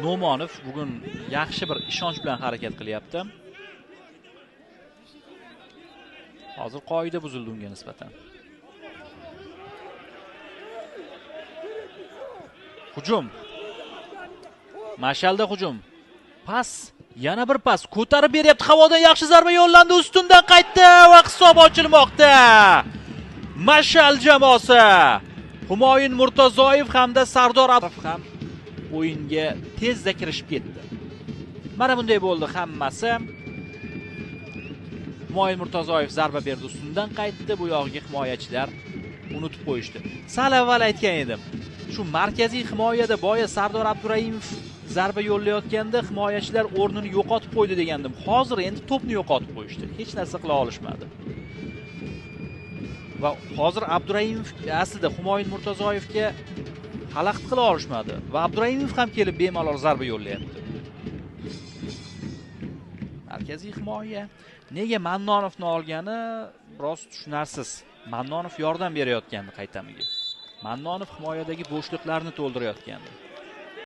No'monov bugun yaxshi bir ishonch bilan harakat qilyapti. Hozir qoida buzildi unga nisbatan. Hujum. Mashalda hujum. Pas, yana bir pas. Ko'tarib beryapti. Havodan yaxshi zarba yo'llandi, ustundan qaytdi va hisob ochilmoqda. Mashal jamoasi Humoyun Murtazoyev hamda Sardor Abdurov ham o'yinga tezda kirishib ketdi. Mana bunday bo'ldi hammasi. Humoyun Murtazoyev zarba berdi, ustundan qaytdi. Bu yog'iga himoyachilar unutib qo'yishdi. Sal avval aytgan edim. Shu markaziy himoyada boya Sardor Abdurayimov zarba yo'llayotganda himoyachilar o'rnini yo'qotib qo'ydi degandim. Hozir endi to'pni yo'qotib qo'yishdi. Hech narsa qila olishmadi. Va hozir Abdurayimov aslida Humoyun Murtazoyevga xalaqit qila olishmadi va Abdurayimov ham kelib bemalol zarba yo'llayapti. Markaziy himoya nega Mannonovni olgani biroz tushunarsiz. Mannonov yordam berayotgandi qaytamiga. Mannonov himoyadagi bo'shliqlarni to'ldirayotgandi.